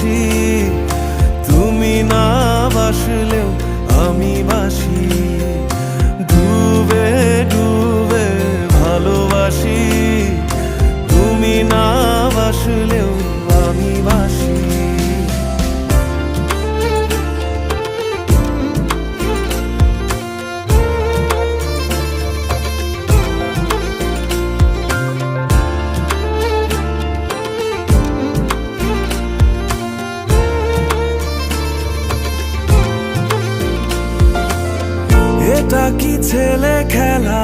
বাসি, তুমি না বাসলেও আমি বাসি। ডুবে ডুবে ভালোবাসি, তুমি না বাসলেও আমি বাসি। এটা কি ছেলে খেলা,